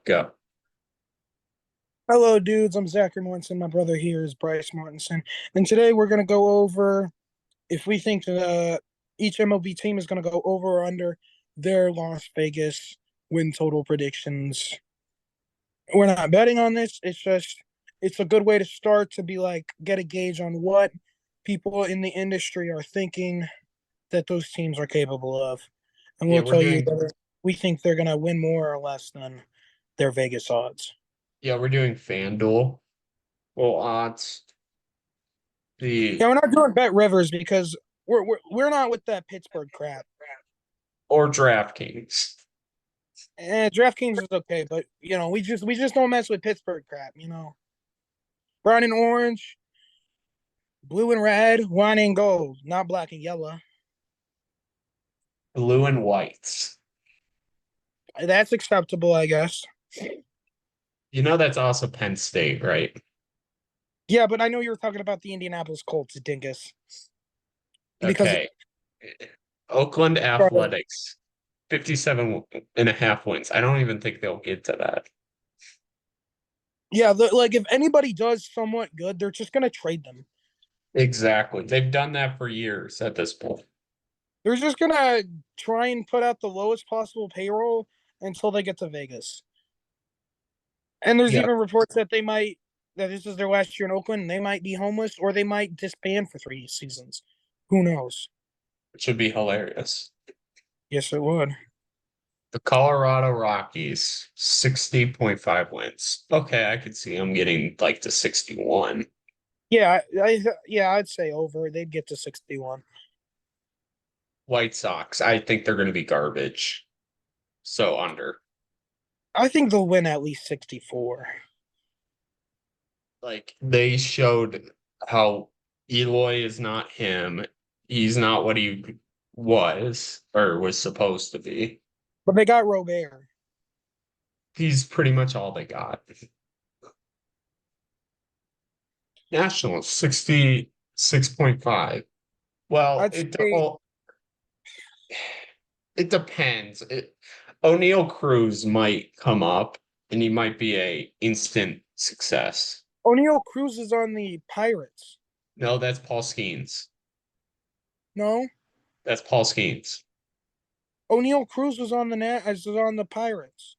Go. Hello, dudes. I'm Zachary Mortensen. My brother here is Bryce Mortensen. And today we're going to go over if we think each MLB team is going to go over or under their Las Vegas win total predictions. We're not betting on this. It's a good way to start to be like, get a gauge on what people in the industry are thinking that those teams are capable of. And Yeah, we'll we're tell you doing whether we think they're going to win more or less than their Vegas odds. yeah, we're doing FanDuel. Well, odds. Yeah, The we're not doing Bet Rivers because we're not with that Pittsburgh crap. or DraftKings. DraftKings is okay, but we just don't mess with Pittsburgh crap. Brown and orange, blue and red, wine and gold, not black and yellow. Blue and whites. That's acceptable, I guess. You know that's also Penn State, right? Yeah, but I know you were talking about the Indianapolis Colts, dingus, because Okay. Oakland Athletics, 57 and a half wins. I don't even think they'll get to that. yeah, like if anybody does somewhat good, they're just gonna trade them. Exactly. They've done that for years at this point. They're just gonna try and put out the lowest possible payroll until they get to Vegas. And there's Yeah, even reports that that this is their last year in Oakland. And they might be homeless or they might disband for 3 seasons. Who knows? it should be hilarious. Yes, it would. The Colorado Rockies, 60.5 wins. Okay, I could see them getting like to 61. Yeah, I'd say over. They'd get to 61. White Sox, I think they're going to be garbage. So under. I think they'll win at least 64. Like they showed how Eloy is not him. He's not what he was or was supposed to be. But they got Robert. He's pretty much all they got. Nationals, 66.5. Well, I'd say it depends. O'Neal Cruz might come up and he might be a instant success. O'Neal Cruz is on the Pirates. No, that's Paul Skeens. No, That's Paul Skeens. O'Neal Cruz was on the Pirates.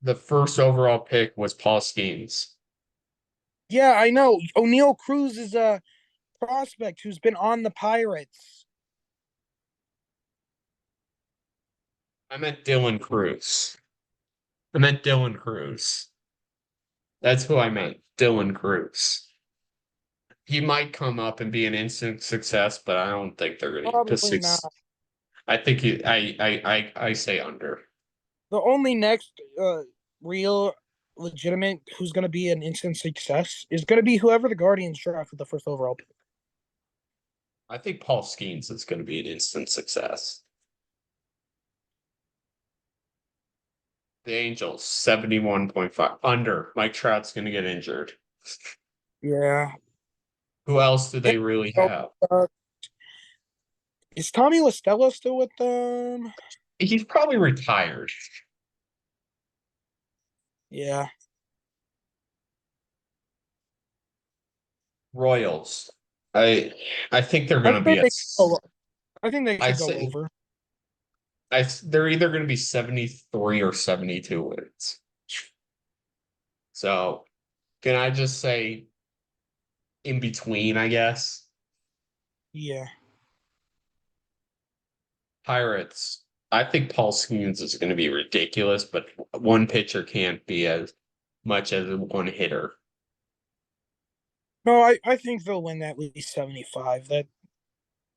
The first overall pick was Paul Skeens. Yeah, I know. O'Neal Cruz is a prospect who's been on the Pirates. I meant Dylan Cruz. I meant Dylan Cruz. That's who I meant. Dylan Cruz. He might come up and be an instant success, but I don't think they're going to Probably not. six. I think I say under. The only next real legitimate who's going to be an instant success is going to be whoever the Guardians draft with the first overall pick. I think Paul Skeens is going to be an instant success. The Angels, 71.5. Under. Mike Trout's going to get injured. Yeah. Who else do And, they really uh, have? is Tommy LaStella still with them? He's probably retired. Yeah. Royals. I I think they're I going to say be they go, I think they I should go say over. they're either going to be 73 or 72 wins. So, can I just say in between, I guess? Yeah. Pirates. I think Paul Skeens is going to be ridiculous, but one pitcher can't be as much as one hitter. No, I think they'll win at least 75. That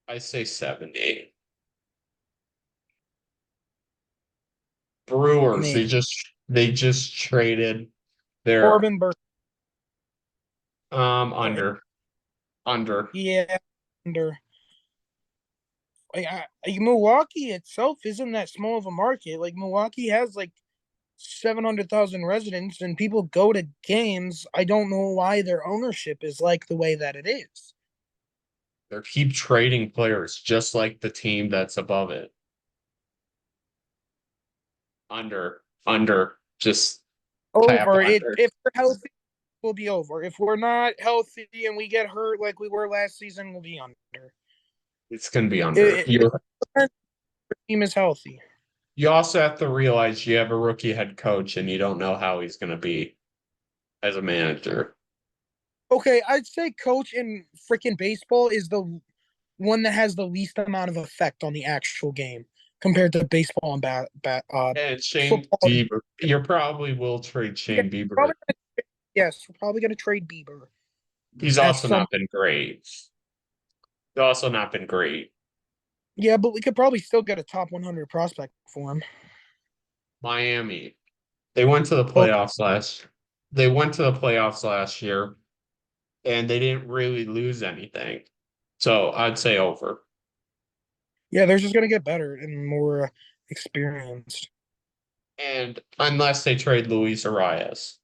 I say 70. Brewers, maybe. they just traded their Corbin Burke. under under. Yeah. Under. Milwaukee itself isn't that small of a market. Like Milwaukee has like 700,000 residents and people go to games. I don't know why their ownership is like the way that it is. They keep trading players just like the team that's above it. Under. Just tap Over. It under. if we're healthy, we'll be over. If we're not healthy and we get hurt like we were last season, we'll be under. It's gonna be under. If the team is healthy. You also have to realize you have a rookie head coach and you don't know how he's gonna be as a manager. Okay, I'd say coach in freaking baseball is the one that has the least amount of effect on the actual game compared to baseball and And Shane football. Bieber, you probably will trade Yeah, Shane Bieber. probably yes, we're probably gonna trade Bieber He's at also some. not been great. He's also not been great. Yeah, but we could probably still get a top 100 prospect for him. Miami. They went to the Oh, playoffs last. They went to the playoffs last year and they didn't really lose anything. So I'd say over. yeah, they're just gonna get better and more experienced. And unless they trade Luis Arias.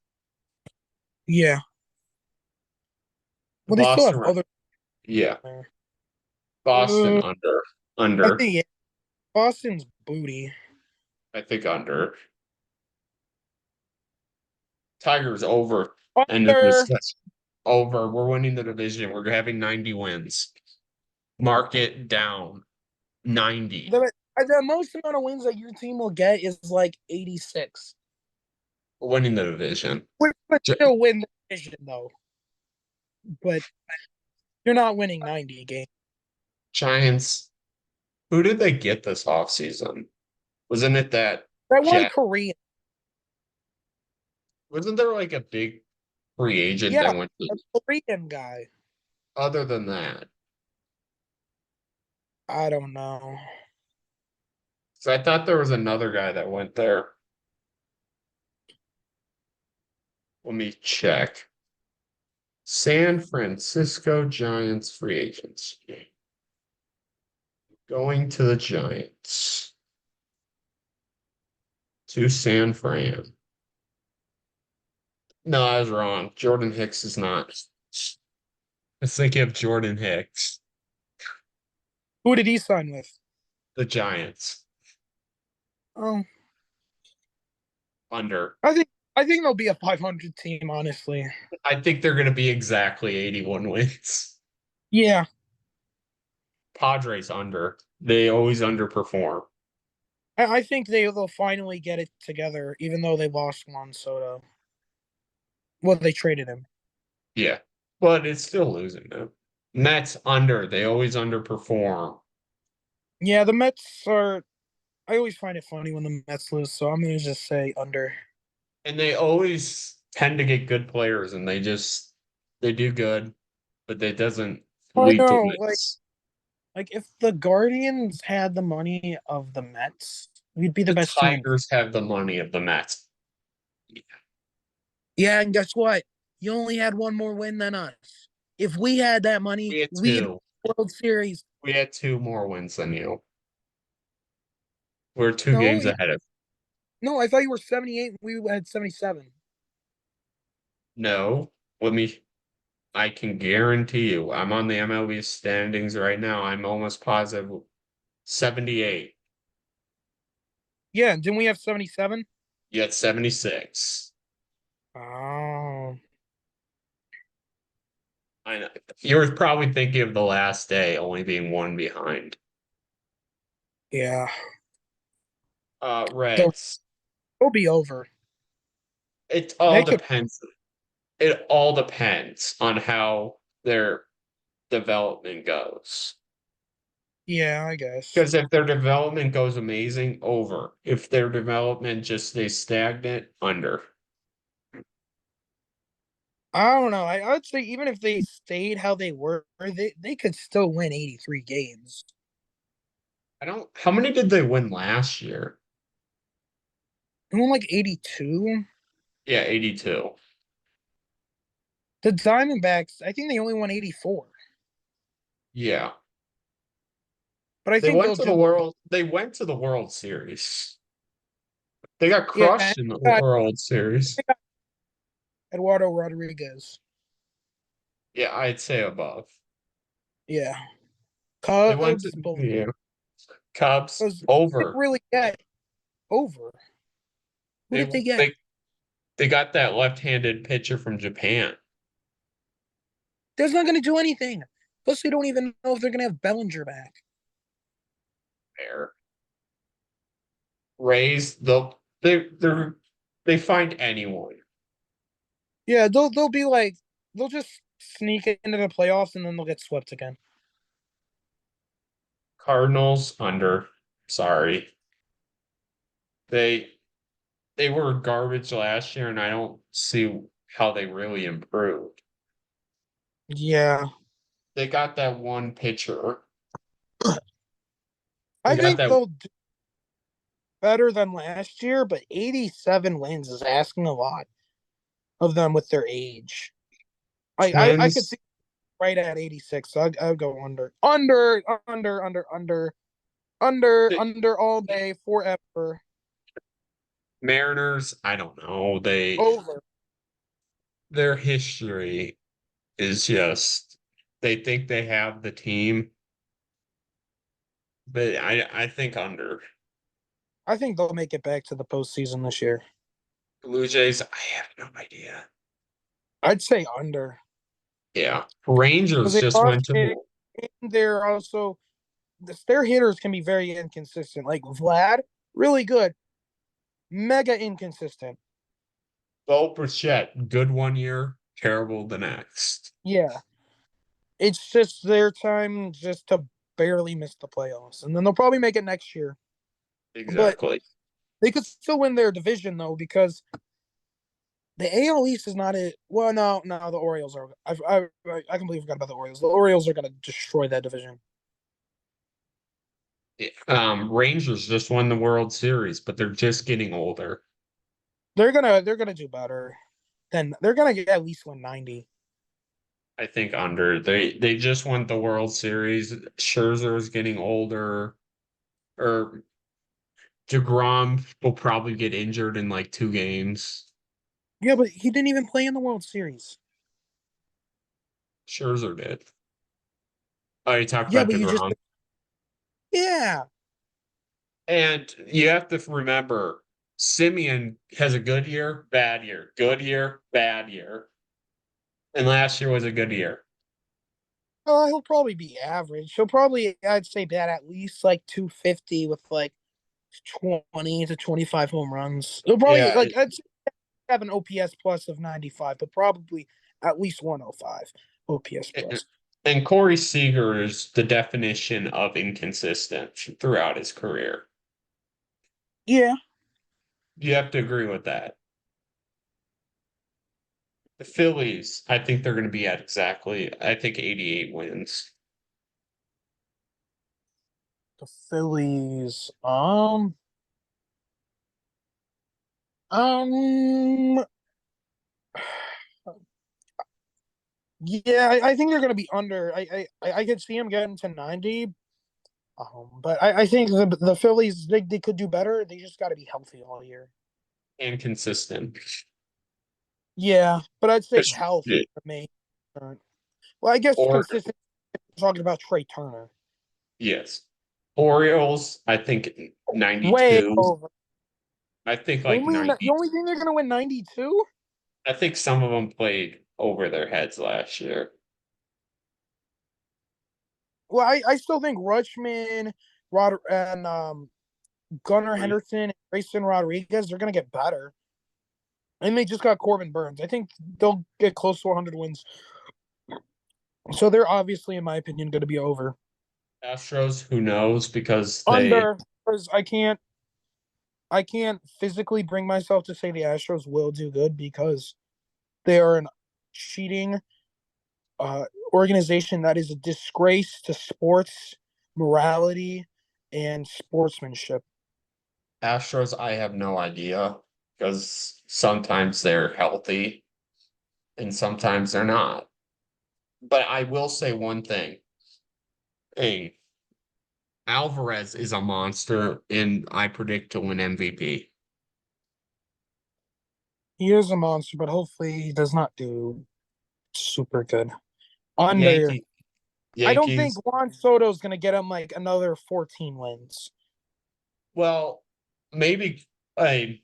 Yeah, The well, they still have Boston, other yeah. there. Boston under. I Under. think yeah, Boston's booty. I think under. Tigers over. End of Under discussion. Over. We're winning the division. We're having 90 wins. Market down 90. the most amount of wins that your team will get is like 86. We're winning the division. We're gonna Gi- still win the division though, but you're not winning 90 games. Giants. Who did they get this offseason? Wasn't it that That one Jet? Korean, Wasn't there like a big free agent yeah, that went to, a Korean guy. other than that? I don't know. So I thought there was another guy that went there. Let me check. San Francisco Giants free agents. Going to the Giants. To San Fran. No, I was wrong. Jordan Hicks is not. I was thinking of Jordan Hicks. Who did he sign with? The Giants. Oh, Under. I think they'll be a 500 team. Honestly, I think they're going to be exactly 81 wins. yeah, Padres under. They always underperform. I think they'll finally get it together, even though they lost Juan Soto. Well, they traded him. Yeah. But it's still losing them. Mets under. They always underperform. Yeah, the Mets are. I always find it funny when the Mets lose, so I'm gonna just say under. And they always tend to get good players and they do good, but that doesn't I lead to know, wins. like if the Guardians had the money of the Mets, we'd be the The best team. Tigers have the money of the Mets. Yeah, and guess what? You only had one more win than us. If we had that money, We had we'd two. World Series. We had two more wins than you. We're two No, games ahead of. no, I thought you were 78. We had 77. No, let me. I can guarantee you. I'm on the MLB standings right now. I'm almost positive 78. Yeah, didn't we have 77? You had 76. Oh, I know. You were probably thinking of the last day only being one behind. yeah. So Reds. it'll be over. It all They could, depends. It all depends on how their development goes. yeah, I guess. Because if their development goes amazing, over. If their development just stays stagnant, under. I don't know. I would say even if they stayed how they were, they could still win 83 games. I don't. How many did they win last year? They won like 82. Yeah, 82. The Diamondbacks, I think they only won 84. Yeah. But I They think went they'll to the just World. They went to the World Series. They got yeah. And crushed in the they World Series. got Eduardo Rodriguez. Yeah, I'd say above. Yeah, They went to Cubs, both yeah. Cubs because didn't over. really get over. Who They did they get? they they got that left-handed pitcher from Japan That's not going to do anything. Plus, they don't even know if they're going to have Bellinger back. there. Rays, they find anyone. Yeah, they'll be like they'll just sneak into the playoffs and then they'll get swept again. Cardinals under. Sorry. They they were garbage last year, and I don't see how they really improved. Yeah, They got that one pitcher. They I got think that they'll do better than last year, but 87 wins is asking a lot of them with their age. I could Twins. see right at 86, so I'll go under, The under all day forever. Mariners, I don't know. Over. Their history is just they think they have the team, but I think under. I think they'll make it back to the postseason this year. Blue Jays, I have no idea. I'd say under Yeah. because Rangers they just lost went to big. And they're also their hitters can be very inconsistent. Like Vlad, really good, mega inconsistent. Bo Bichette, good one year, terrible the next. Yeah, it's just their time just to barely miss the playoffs, and then they'll probably make it next year. But Exactly. they could still win their division though because the AL East is not it. Well, no, the Orioles are. I completely forgot about the Orioles. The Orioles are going to destroy that division. Rangers just won the World Series, but they're just getting older. They're gonna do better. Then they're gonna get at least 190. I think under. They just won the World Series. Scherzer is getting older, or DeGrom will probably get injured in like 2 games. Yeah, but he didn't even play in the World Series. Scherzer did. Oh, you talked Yeah, about but you just DeGrom. yeah. And you have to remember, Simeon has a good year, bad year, good year, bad year. And last year was a good year. He'll probably be average. He'll probably I'd say bat at least like 250 with like 20 to 25 home runs. He'll probably Yeah, like I'd have an OPS plus of 95, but probably at least 105 OPS plus. and Corey Seager is the definition of inconsistent throughout his career. Yeah, You have to agree with that. The Phillies, I think they're going to be at exactly, I think 88 wins. the Phillies. Um, yeah, I think they're going to be under. I could see them getting to 90. But I think the Phillies they could do better. They just got to be healthy all year. And consistent. Yeah, but I'd say 'Cause- health for me. Well, I guess Or, consistent. Talking about Trey Turner, yes. Orioles, I think way 92. over. I think like Only the 90. only thing they're going to win 92. I think some of them played over their heads last year. Well, I still think Rutschman, Rod, and Gunnar Henderson, and Grayson Rodriguez, they're going to get better. And they just got Corbin Burns. I think they'll get close to 100 wins. So they're obviously, in my opinion, going to be over. Astros, who knows? Because they Under, because I can't physically bring myself to say the Astros will do good because they are an cheating organization that is a disgrace to sports morality and sportsmanship. Astros, I have no idea because sometimes they're healthy and sometimes they're not. But I will say one thing. Hey, Alvarez is a monster, and I predict to win MVP. He is a monster, but hopefully he does not do super good. Under, Yankee, I don't think Yankees. Juan Soto is going to get him like another 14 wins. Well, maybe. I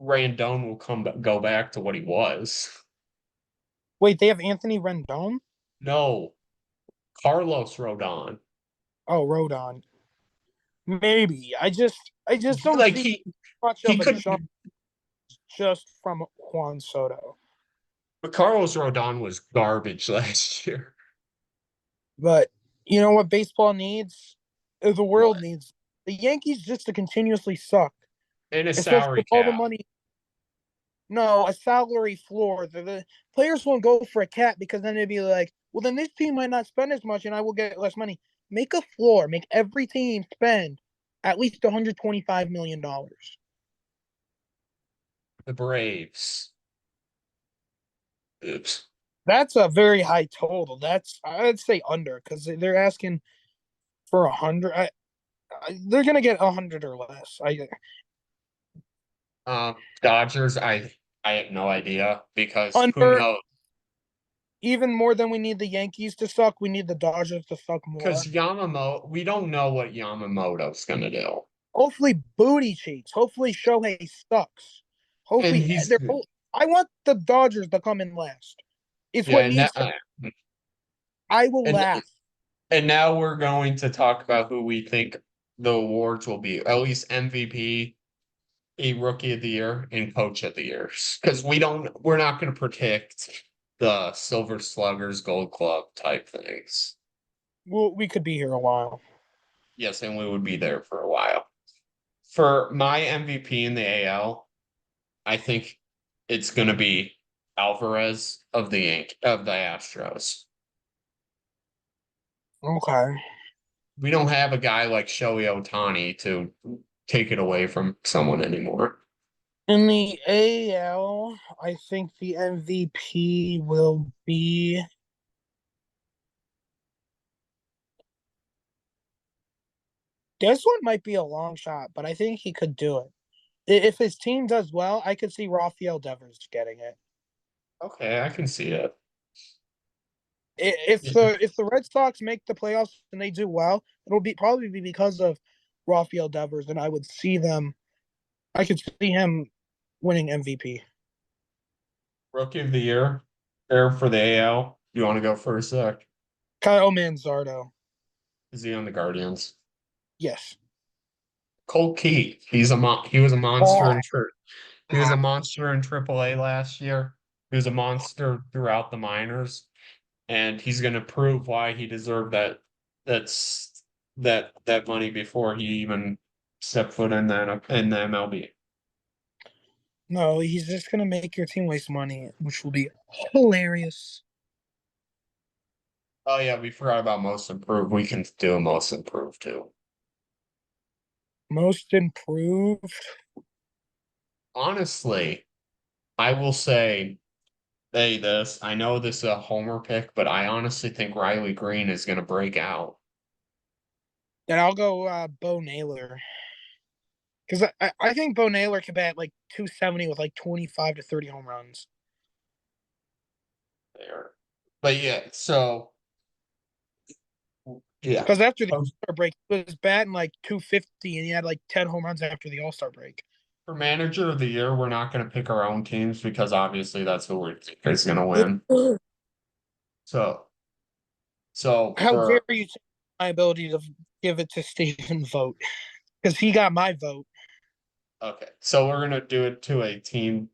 Randone will go back to what he was. Wait, they have Anthony Rendon? No, Carlos Rodon. Oh, Rodon. Maybe. I just don't Like see much he of a could, jump just from Juan Soto. but Carlos Rodon was garbage last year. But you know what baseball needs? The world What? needs the Yankees just to continuously suck, And a especially salary with all the cap. money. No, a salary floor. The players won't go for a cap because then they'd be like, well, then this team might not spend as much and I will get less money. Make a floor. Make every team spend at least $125 million. The Braves. Oops. That's a very high total. I'd say under because they're asking for 100. They're gonna get 100 or less. Dodgers. I have no idea because who Under knows? even more than we need the Yankees to suck. We need the Dodgers to suck Because more. Yamamoto, we don't know what Yamamoto's gonna do, Hopefully, booty cheeks. Hopefully, Shohei sucks. and Hopefully, he's they're. I want the Dodgers to come in last. It's what yeah, and needs to. I will and laugh. and now we're going to talk about who we think the awards will be. At least MVP, a Rookie of the Year, and Coach of the Year. Because we're not going to predict the Silver Sluggers, Gold Glove type things. We could be here a while. Yes, and we would be there for a while. For my MVP in the AL, I think it's going to be Alvarez of the Astros. Okay. We don't have a guy like Shohei Ohtani to take it away from someone anymore. In the AL, I think the MVP will be. This one might be a long shot, but I think he could do it. If his team does well, I could see Rafael Devers getting it. Okay, I can see it. If Yeah. the Red Sox make the playoffs and they do well, it'll be probably be because of Rafael Devers, and I would see them. I could see him winning MVP. Rookie of the year, there for the AL. You want to go first, Zach? Kyle Manzardo. Is he on the Guardians? Yes. Cole Key. He was a monster Oh, in he was a monster in AAA last year. He was a monster throughout the minors, and he's going to prove why he deserved that's that money before he even stepped foot in the MLB. no, he's just gonna make your team waste money, which will be hilarious. Oh yeah, we forgot about most improved. We can do a most improved too. Most improved. Honestly, I will say this. I know this is a homer pick, but I honestly think Riley Green is going to break out. Then I'll go Bo Naylor because I think Bo Naylor could bat like 270 with like 25 to 30 home runs. There. But yeah, so yeah. Because after the Um, All-Star break, he was batting like 250 and he had like 10 home runs after the All-Star break. For manager of the year, we're not going to pick our own teams because obviously that's who we think is going to win. So, so How dare for you take my ability to give it to Stephen Vogt? Because he got my vote. okay, so we're going to do it to a team.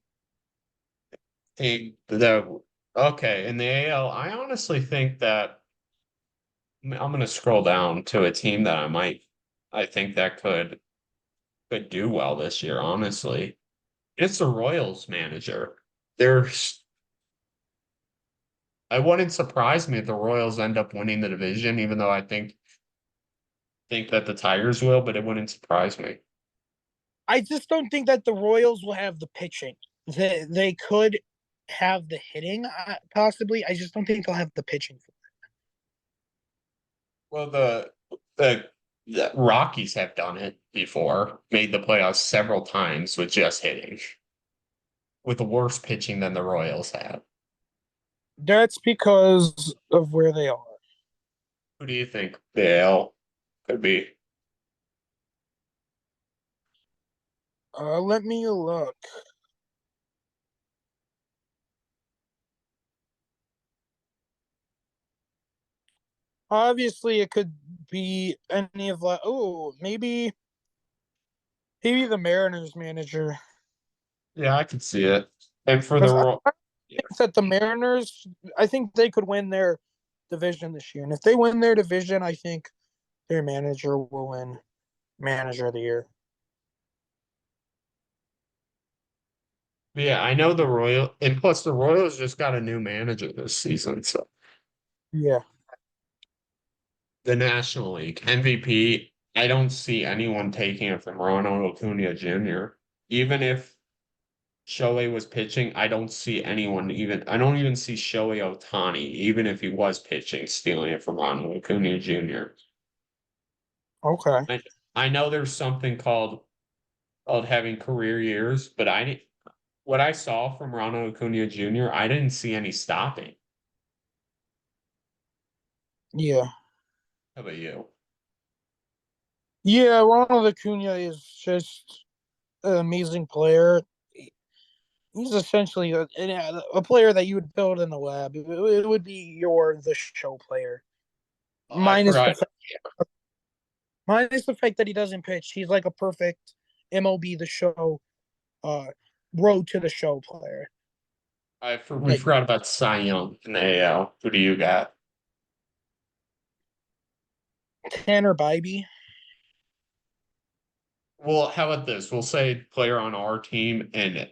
The okay in the AL. I honestly think that I'm going to scroll down to a team that I think that could do well this year. Honestly, it's the Royals manager. There's I wouldn't surprise me if the Royals end up winning the division, even though I think that the Tigers will, but it wouldn't surprise me. I just don't think that the Royals will have the pitching. They could have the hitting, possibly. I just don't think they'll have the pitching. Well, the Rockies have done it before, made the playoffs several times with just hitting, with worse pitching than the Royals have. That's because of where they are. Who do you think the AL could be? Let me look. Obviously, it could be any of like, oh, maybe the Mariners manager. Yeah, I can see it. And for the Because Royals, I yeah, think that the Mariners, I think they could win their division this year. And if they win their division, I think their manager will win manager of the year. yeah, I know the Royal, and plus the Royals just got a new manager this season, so Yeah. the National League MVP, I don't see anyone taking it from Ronald Acuna Jr. Even if Shohei was pitching, I don't see anyone even. I don't even see Shohei Ohtani, even if he was pitching, stealing it from Ronald Acuna Jr. Okay. I I know there's something called having career years, but what I saw from Ronald Acuna Jr., I didn't see any stopping. Yeah. How about you? Yeah. Ronald Acuna is just an amazing player. He's essentially a player that you would build in the lab. It would be the show player, I minus the forgot. fact, minus the fact that he doesn't pitch. He's like a perfect MLB the show, uh, road to the show player. We Like forgot about Cy Young in the AL. Who do you got? Tanner Bybee. Well, how about this? We'll say player on our team and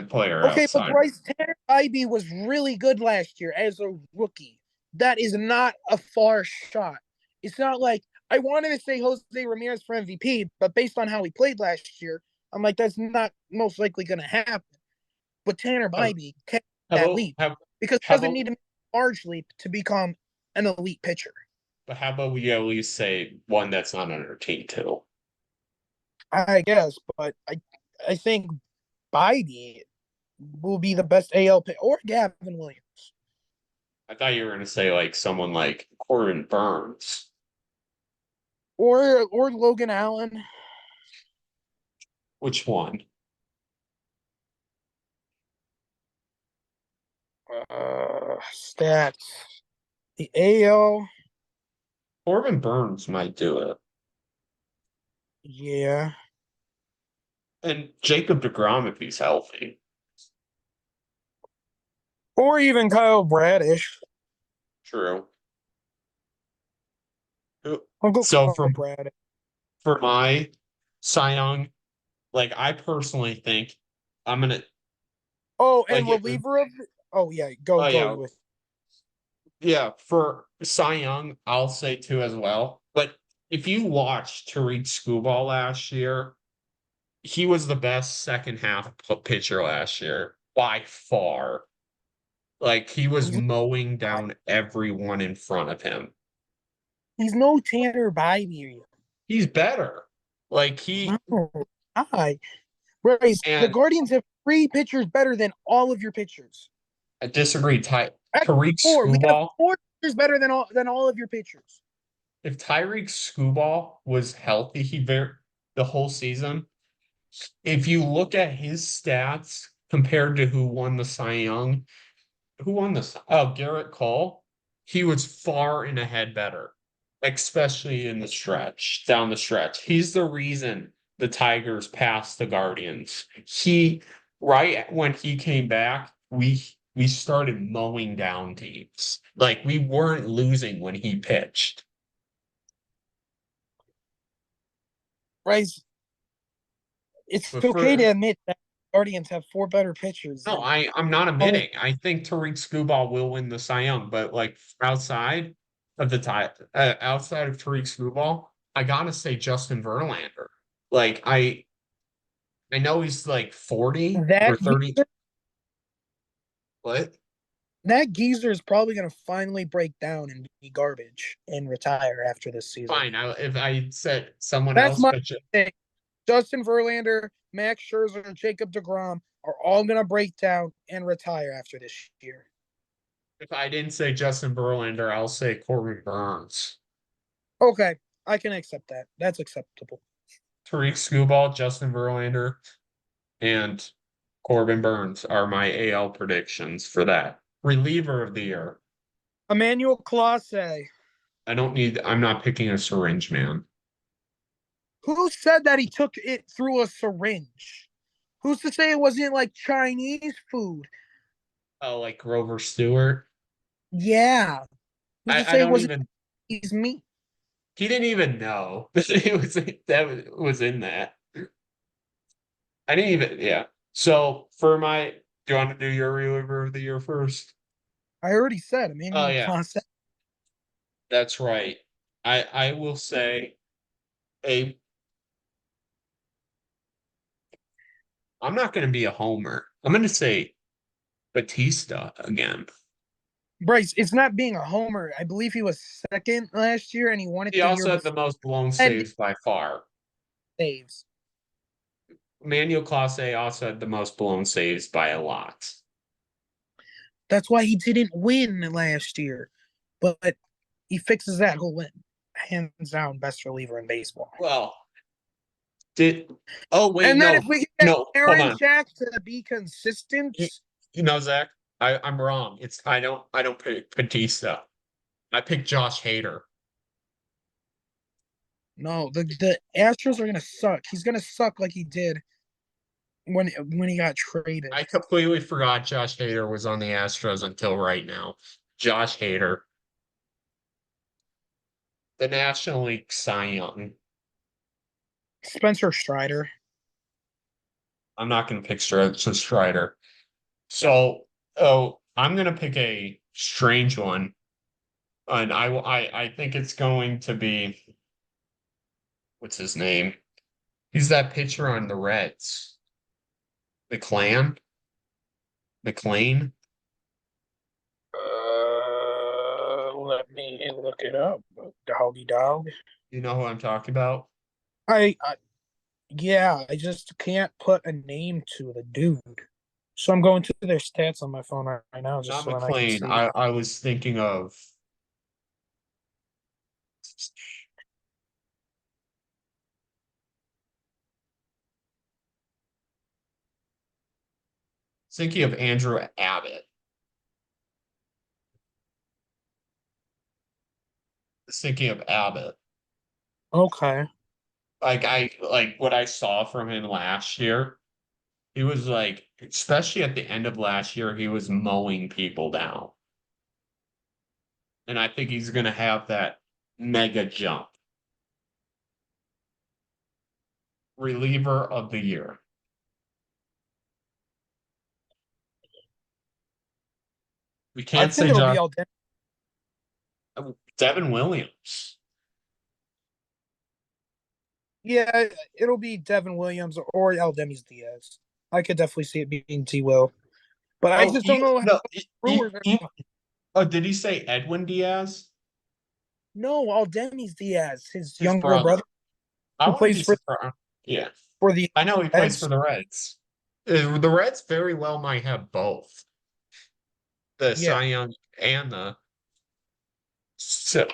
player Okay, but outside. Bryce Tanner Bybee was really good last year as a rookie. That is not a far shot. It's not like I wanted to say Jose Ramirez for MVP, but based on how he played last year, I'm like, that's not most likely going to happen. But Tanner How, Bybee can how that about leap how, because he how doesn't about need to make a large leap to become an elite pitcher. but how about we at least say one that's not on our team too? I guess, but I think Bybee will be the best AL pitcher, or Gavin Williams. I thought you were gonna say like someone like Corbin Burns. Or Logan Allen. Which one? Stats. The AL, Corbin Burns might do it. yeah. And Jacob DeGrom if he's healthy. Or even Kyle Bradish. True. I'll go So Kyle Bradish. for my Cy Young, like I personally think I'm gonna Oh, and like it. reliever of. Oh yeah, go Oh go yeah, with. yeah. For Cy Young, I'll say two as well. But if you watch Tariq Skubal last year, he was the best second half pitcher last year by far. Like he was He's mowing down everyone in front of him. he's no Tanner Bybee. He's better. Like No, I. Whereas the and Guardians have three pitchers better than all of your pitchers. I disagree. Actually, Tariq four. We have Skubal, four pitchers better than all of your pitchers. if Tyreek Skubal was healthy, the whole season. If you look at his stats compared to who won the Cy Young, who won this? Oh, Garrett Cole. He was far and ahead better, especially in the stretch, down the stretch. He's the reason the Tigers passed the Guardians. Right when he came back, we started mowing down teams. Like we weren't losing when he pitched. Right? It's But okay to for admit that Guardians have four better pitchers no, than I'm not all of. admitting. I think Tariq Skubal will win the Cy Young, but like outside of Tariq Skubal, I gotta say Justin Verlander. Like I know he's like 40 or That 30. What? that geezer is probably going to finally break down and be garbage and retire after this season. Fine. If I said someone That's else, my but take. Justin Verlander, Max Scherzer, Jacob DeGrom are all going to break down and retire after this year. if I didn't say Justin Verlander, I'll say Corbin Burns. Okay, I can accept that. That's acceptable. Tariq Skubal, Justin Verlander, and Corbin Burns are my AL predictions for that. Reliever of the year. Emmanuel Clase. I'm not picking a syringe man. Who said that he took it through a syringe? Who's to say it wasn't like Chinese food? Oh, like Grover Stewart. Yeah. Who's to I say it don't wasn't even Chinese meat? he didn't even know that was in that. I didn't even yeah. So for my do you want to do your reliever of the year first? I already said Oh Emmanuel yeah, Clase. that's right. I will say a I'm not gonna be a homer. I'm gonna say Batista again. Bryce, it's not being a homer. I believe he was second last year and he won it He the year also had before. the most blown And saves by far. saves. Manuel Clase also had the most blown saves by a lot. That's why he didn't win last year. But he fixes that, he'll win. Hands down, best reliever in baseball. Well, did oh wait, And then no, if we can get no, hold Aaron on. Jack to be consistent, You, you know, Zach, I'm wrong. It's I don't pick Batista. I picked Josh Hader. no, the Astros are gonna suck. He's gonna suck like he did when he got traded. I completely forgot Josh Hader was on the Astros until right now. Josh Hader, the National League Cy Young. Spencer Strider. I'm not going to pick Strider. So, oh, I'm going to pick a strange one, and I think it's going to be what's his name? He's that pitcher on the Reds, McClan, McLean. Let me look it up. Doggy dog. You know who I'm talking about? I yeah, I just can't put a name to the dude. So I'm going to their stats on my phone right now just Not so then I can McLean. see. I was thinking of Andrew Abbott. Thinking of Abbott. Okay. Like what I saw from him last year. He was like, especially at the end of last year, he was mowing people down. And I think he's gonna have that mega jump. Reliever of the year. We I can't think say it'll be Josh Aldemez. Devin Williams. Yeah, it'll be Devin Williams or Aldemez Diaz. I could definitely see it being T. Will, but I Oh, just don't know how no, Brewers are. oh, did he say Edwin Diaz? No, Aldemez Diaz, his His younger brother. brother, I who wouldn't plays be surprised. Yeah. for the I know he plays for Reds. the Reds. The Reds very well might have both the Yeah, Cy Young and the so,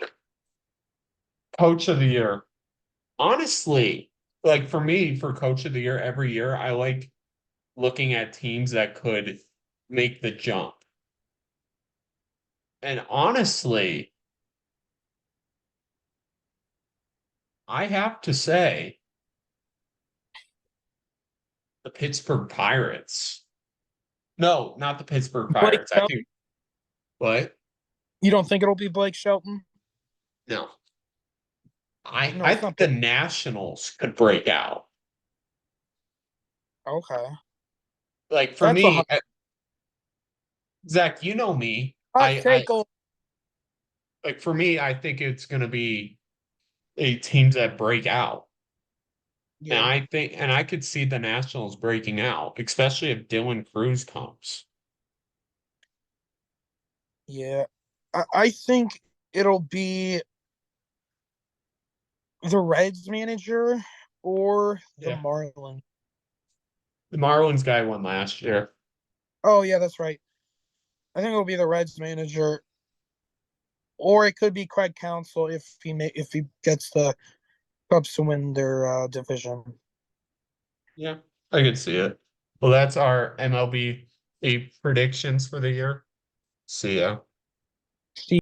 Coach of the Year. Honestly, like for me, for Coach of the Year every year, I like looking at teams that could make the jump. And honestly, I have to say the Pittsburgh Pirates. No, not the Pittsburgh Blake Pirates. I Shelton. think what? You don't think it'll be Blake Shelton? No. No, I it's think not the Blake. Nationals could break out. Okay, Like for that's a me, hot, Zach, you know me. hot take. Like for me, I think it's gonna be a teams that break out. And Yeah, I think and I could see the Nationals breaking out, especially if Dylan Cruz comes. yeah. I think it'll be the Reds manager or the Yeah. Marlins. The Marlins guy won last year. Oh yeah, that's right. I think it'll be the Reds manager, or it could be Craig Counsell if he gets the Cubs to win their division. Yeah, I could see it. Well, that's our MLB predictions for the year. See ya.